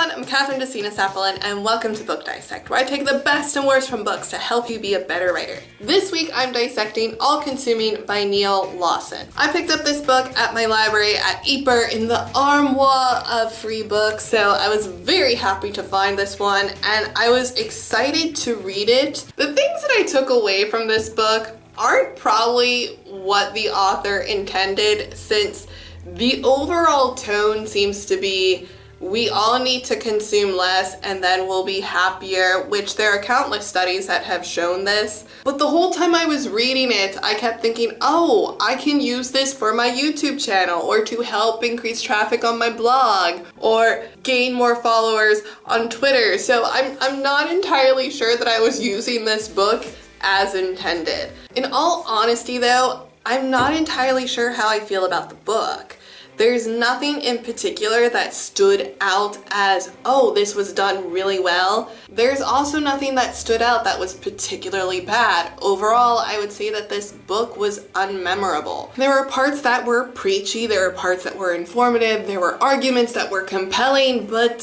everyone, I'm Kathryn and welcome to Book Dissect, where I take the best and worst from books to help you be a better writer. This week I'm dissecting All Consuming by Neal Lawson. I picked up this book at my library at Eper in the armoire of free books, so I was very happy to find this one and I was excited to read it. The things that I took away from this book aren't probably what the author intended, since the overall tone seems to be we all need to consume less and then we'll be happier, which there are countless studies that have shown this. But the whole time I was reading it, I kept thinking, oh, I can use this for my YouTube channel or to help increase traffic on my blog or gain more followers on Twitter. So I'm not entirely sure that I was using this book as intended. In all honesty though, I'm not entirely sure how I feel about the book. There's nothing in particular that stood out as, oh, this was done really well. There's also nothing that stood out that was particularly bad. Overall, I would say that this book was unmemorable. There were parts that were preachy, there were parts that were informative, there were arguments that were compelling, but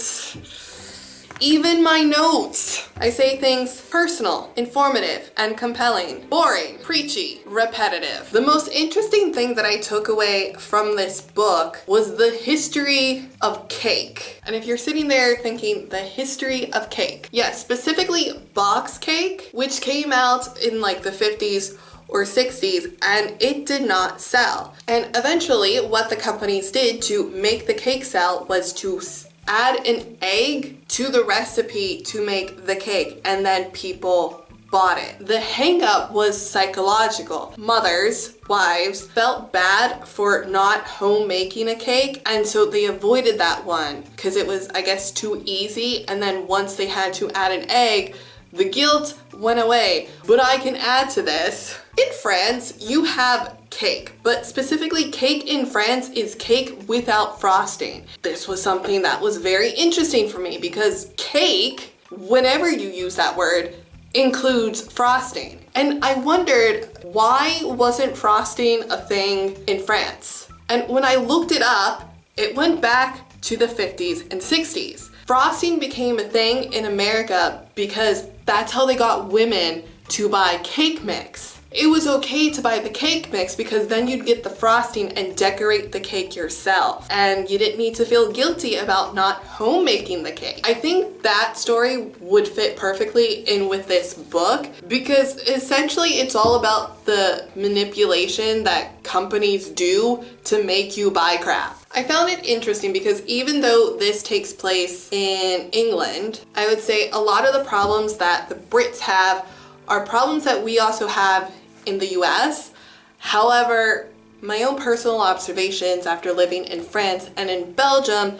even my notes, I say things personal, informative, and compelling, boring, preachy, repetitive. The most interesting thing that I took away from this book was the history of cake. And if you're sitting there thinking, the history of cake, yes, specifically box cake, which came out in like the 50s or 60s, and it did not sell. And eventually what the companies did to make the cake sell was to add an egg to the recipe to make the cake, and then people bought it. The hang-up was psychological. Mothers, wives, felt bad for not homemaking a cake, and so they avoided that one because it was, I guess, too easy. And then once they had to add an egg, the guilt went away. But I can add to this. In France, you have cake, but specifically cake in France is cake without frosting. This was something that was very interesting for me because cake, whenever you use that word, includes frosting. And I wondered, why wasn't frosting a thing in France? And when I looked it up, it went back to the 50s and 60s. Frosting became a thing in America because that's how they got women to buy cake mix. It was okay to buy the cake mix because then you'd get the frosting and decorate the cake yourself. And you didn't need to feel guilty about not homemaking the cake. I think that story would fit perfectly in with this book because essentially it's all about the manipulation that companies do to make you buy crap. I found it interesting because even though this takes place in England, I would say a lot of the problems that the Brits have are problems that we also have in the US. However, my own personal observations after living in France and in Belgium,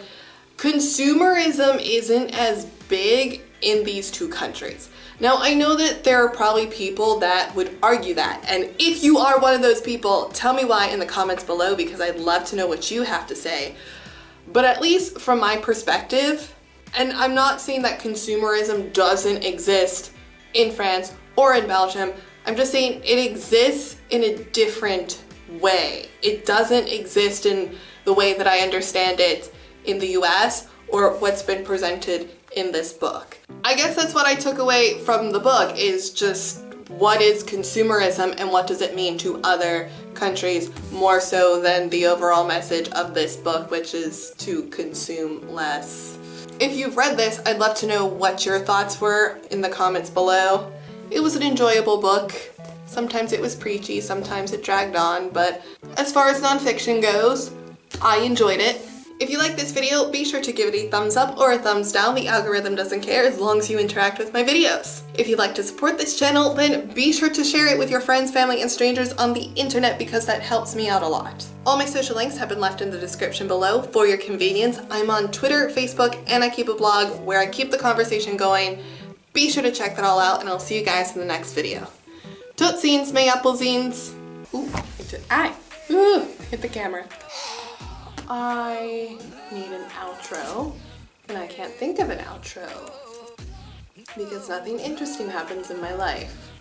consumerism isn't as big in these two countries. Now, I know that there are probably people that would argue that, and if you are one of those people, tell me why in the comments below because I'd love to know what you have to say. But at least from my perspective, and I'm not saying that consumerism doesn't exist in France or in Belgium, I'm just saying it exists in a different way. It doesn't exist in the way that I understand it in the US or what's been presented in this book. I guess that's what I took away from the book, is just what is consumerism and what does it mean to other countries, more so than the overall message of this book, which is to consume less. If you've read this, I'd love to know what your thoughts were in the comments below. It was an enjoyable book. Sometimes it was preachy, sometimes it dragged on, but as far as nonfiction goes, I enjoyed it. If you like this video, be sure to give it a thumbs up or a thumbs down. The algorithm doesn't care as long as you interact with my videos. If you'd like to support this channel, then be sure to share it with your friends, family, and strangers on the internet because that helps me out a lot. All my social links have been left in the description below for your convenience. I'm on Twitter, Facebook, and I keep a blog where I keep the conversation going. Be sure to check that all out, and I'll see you guys in the next video. Tootsies, my applezines. Ooh, I hit the camera. I need an outro, and I can't think of an outro because nothing interesting happens in my life.